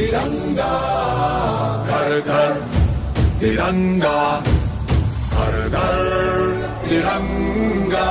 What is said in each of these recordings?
तिरंगा, घर घर तिरंगा, घर घर तिरंगा।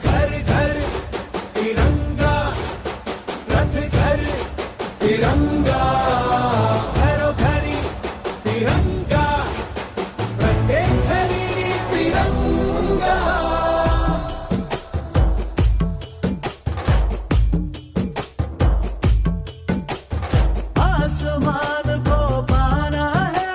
घर घर तिरंगा, रथ घर तिरंगा, घरों घरी तिरंगा, प्रत्येक घरी तिरंगा। आसमान को पाना है,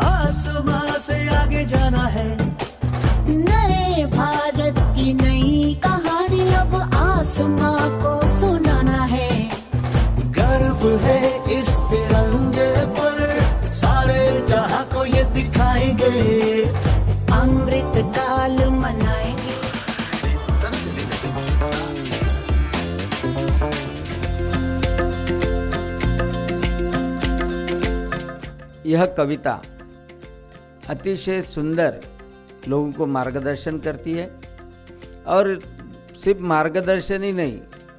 आसमान से आगे जाना है। नए भारत की नई कहानी अब आसमां को सुनाना है। गर्व है इस तिरंगे पर, सारे जहां को ये दिखाएंगे। अमृत काल मनाएंगे। यह कविता अतिशय सुंदर लोगों को मार्गदर्शन करती है और सिर्फ मार्गदर्शन ही नहीं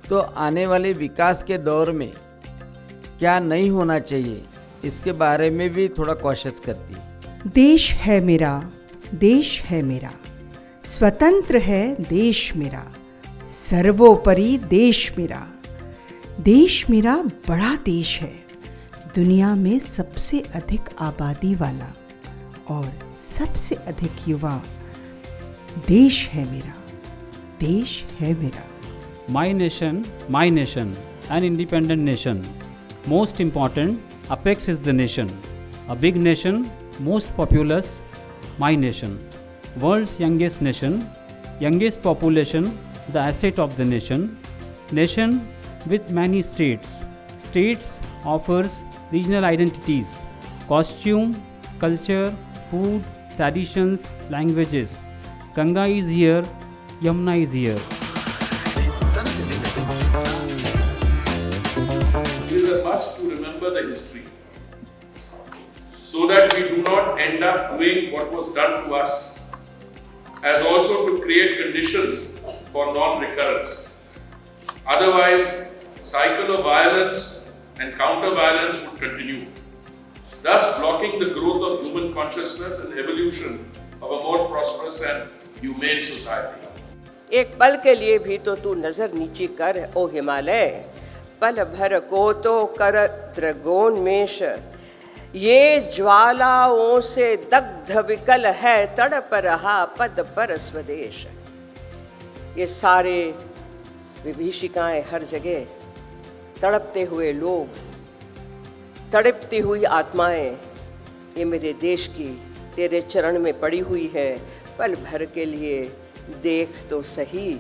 तो आने वाले विकास के दौर में क्या नहीं होना चाहिए इसके बारे में भी थोड़ा कॉशियस करती है। देश है मेरा, देश है मेरा, स्वतंत्र है देश मेरा, सर्वोपरि देश मेरा। देश मेरा बड़ा देश है, दुनिया में सबसे अधिक आबादी वाला और सबसे अधिक युवा। देश है मेरा, देश है मेरा। My nation, an independent nation. Most important, apex is the nation. A big nation, most populous, my nation. World's youngest nation, youngest population, the asset of the nation. Nation with many states. States offers regional identities, costume, culture, food, traditions, languages. Ganga is here, Yamuna is here. It is a must to remember the history so that we do not end up doing what was done to us, as also to create conditions for non-recurrence. Otherwise, cycle of violence and counter-violence would continue, thus blocking the growth of human consciousness and evolution of a more prosperous and humane society. एक पल के लिए भी तो तू नजर नीचे कर ओ हिमालय, पल भर को तो कर त्रिगोन्मेष। ये ज्वालाओं से दग्ध विकल है, तड़प रहा पद पर स्वदेश। ये सारे विभीषिकाएं हर जगह, तड़पते हुए लोग, तड़पती हुई आत्माएं, ये मेरे देश की तेरे चरण में पड़ी हुई है। पल भर के लिए देख तो सही,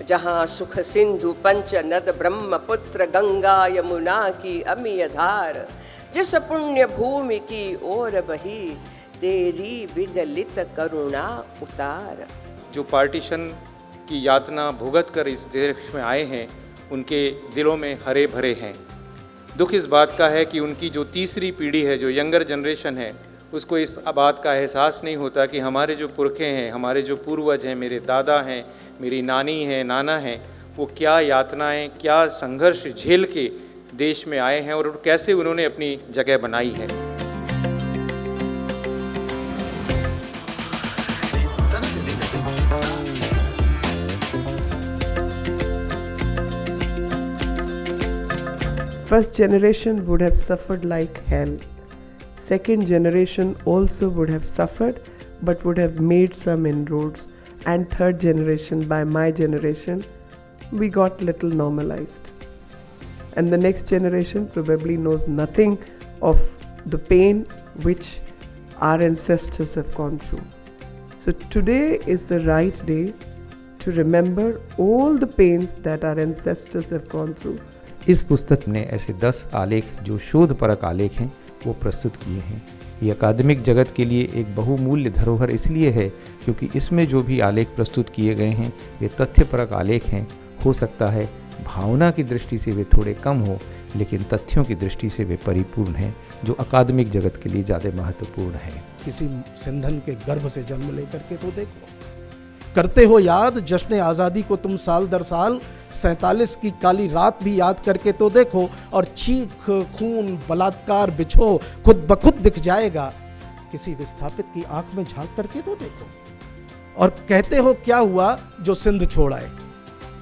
जहाँ सुख सिंधु पंच नद ब्रह्मपुत्र गंगा यमुना की अमीय धार, जिस पुण्य भूमि की ओर बही, तेरी विगलित करुणा उतार। जो पार्टीशन की यातना भुगत कर इस देश में आए हैं, उनके दिलों में हरे भरे हैं। दुख इस बात का है कि उनकी जो तीसरी पीढ़ी है, जो यंगर जनरेशन है, उसको इस बात का एहसास नहीं होता कि हमारे जो पुरखे हैं, हमारे जो पूर्वज हैं, मेरे दादा हैं, मेरी नानी हैं, नाना हैं, वो क्या यातनाएं, क्या संघर्ष झेल के देश में आए हैं और कैसे उन्होंने अपनी जगह बनाई है। First generation would have suffered like hell. Second generation also would have suffered but would have made some inroads. And third generation, by my generation, we got little normalized. And the next generation probably knows nothing of the pain which our ancestors have gone through. So today is the right day to remember all the pains that our ancestors have gone through. इस पुस्तक ने ऐसे 10 आलेख जो शोधपरक आलेख हैं वो प्रस्तुत किए हैं। ये अकादमिक जगत के लिए एक बहुमूल्य धरोहर इसलिए है क्योंकि इसमें जो भी आलेख प्रस्तुत किए गए हैं वे तथ्यपरक आलेख हैं। हो सकता है भावना की दृष्टि से वे थोड़े कम हो, लेकिन तथ्यों की दृष्टि से वे परिपूर्ण हैं, जो अकादमिक जगत के लिए ज़्यादा महत्वपूर्ण है। किसी सिंधन के गर्भ से जन्म लेकर के तो देखो, करते हो याद जश्न आज़ादी को तुम साल दर साल, 47 की काली रात भी याद करके तो देखो, और चीख खून बलात्कार बिछो खुद ब खुद दिख जाएगा, किसी विस्थापित की आंख में झांक करके तो देखो। और कहते हो क्या हुआ जो सिंध छोड़ आए,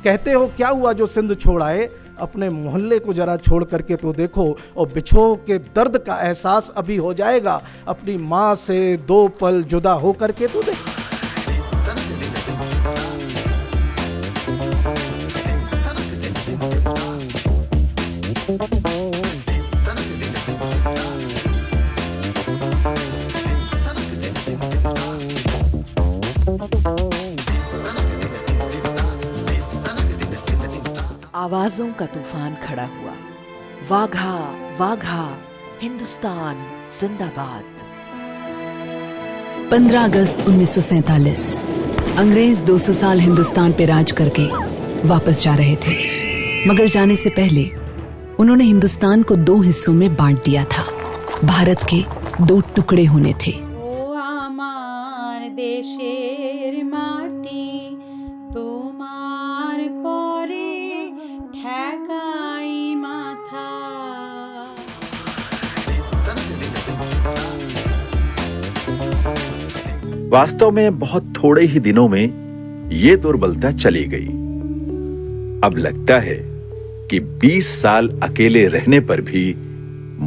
कहते हो क्या हुआ जो सिंध छोड़ आए, अपने मोहल्ले को जरा छोड़ करके तो देखो, और बिछो के दर्द का एहसास अभी हो जाएगा, अपनी माँ से 2 पल जुदा हो करके तो देखो। आवाजों का तूफान खड़ा हुआ, वाघा वाघा हिंदुस्तान जिंदाबाद। 15 अगस्त 1947 अंग्रेज 200 साल हिंदुस्तान पे राज करके वापस जा रहे थे, मगर जाने से पहले उन्होंने हिंदुस्तान को 2 हिस्सों में बांट दिया था। भारत के 2 टुकड़े होने थे। ओ आमार देशेर माटी तुम्हार परे ठेकाई माथा। वास्तव में बहुत थोड़े ही दिनों में ये दुर्बलता चली गई। अब लगता है कि 20 साल अकेले रहने पर भी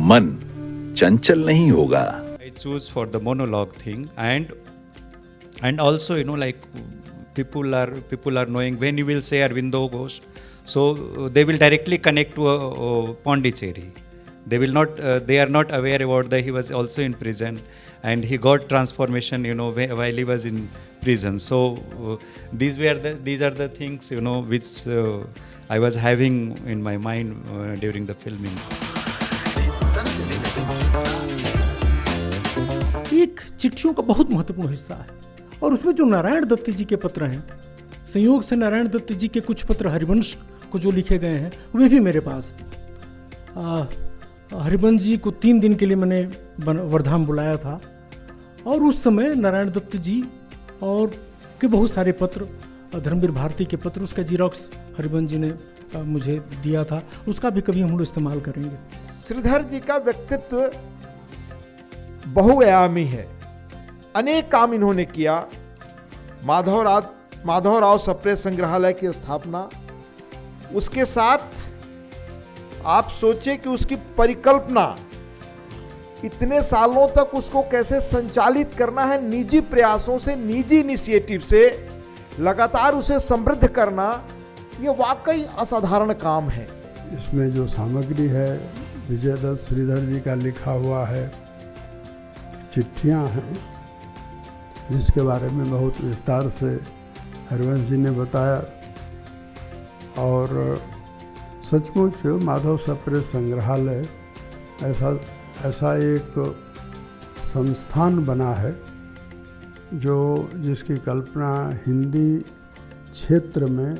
मन चंचल नहीं होगा। I choose for the monologue thing, and also like people are knowing when you will say Aurobindo Ghosh, so they will directly connect to Pondicherry. They are not aware about that he was also in prison and he got transformation while he was in prison. So these are the things which I was having in my mind during the filming. एक चिट्ठियों का बहुत महत्वपूर्ण हिस्सा है, और उसमें जो नारायण दत्त जी के पत्र हैं, संयोग से नारायण दत्त जी के कुछ पत्र हरिवंश को जो लिखे गए हैं वे भी मेरे पास हैं। हरिवंश जी को 3 दिन के लिए मैंने वर्धाम बुलाया था, और उस समय नारायण दत्त जी और के बहुत सारे पत्र, धर्मवीर भारती के पत्र, उसका जीरोक्स हरिवंश जी ने मुझे दिया था, उसका भी कभी हम लोग इस्तेमाल करेंगे। श्रीधर जी का व्यक्तित्व बहुआयामी है, अनेक काम इन्होंने किया। माधवराव सप्रे संग्रहालय की स्थापना, उसके साथ आप सोचे कि उसकी परिकल्पना, इतने सालों तक उसको कैसे संचालित करना है, निजी प्रयासों से, निजी इनिशिएटिव से लगातार उसे समृद्ध करना, ये वाकई असाधारण काम है। इसमें जो सामग्री है विजयदत्त श्रीधर जी का लिखा हुआ है, चिट्ठियां हैं जिसके बारे में बहुत विस्तार से हरिवंश जी ने बताया, और सचमुच माधव सप्रे संग्रहालय ऐसा एक संस्थान बना है जिसकी कल्पना हिंदी क्षेत्र में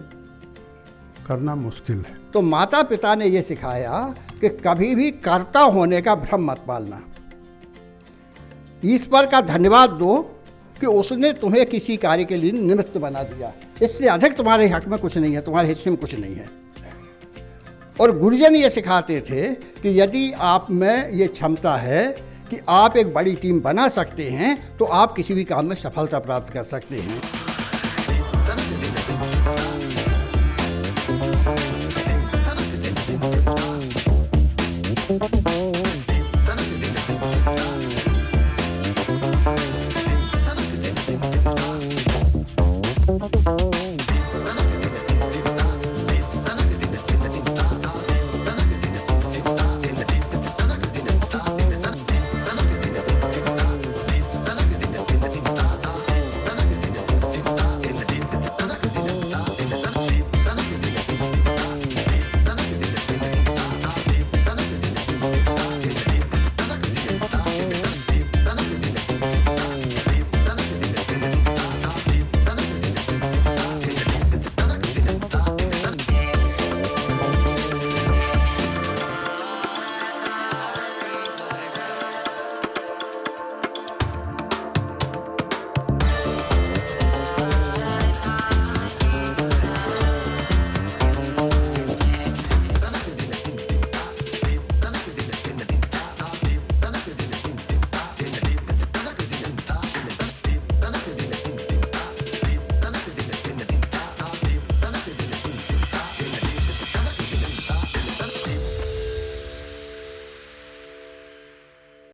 करना मुश्किल है। तो माता पिता ने ये सिखाया कि कभी भी कर्ता होने का भ्रम मत पालना। ईश्वर का धन्यवाद दो कि उसने तुम्हें किसी कार्य के लिए निमित्त बना दिया, इससे अधिक तुम्हारे हक में कुछ नहीं है, तुम्हारे हिस्से में कुछ नहीं है। और गुरुजन ये सिखाते थे कि यदि आप में ये क्षमता है कि आप एक बड़ी टीम बना सकते हैं तो आप किसी भी काम में सफलता प्राप्त कर सकते हैं।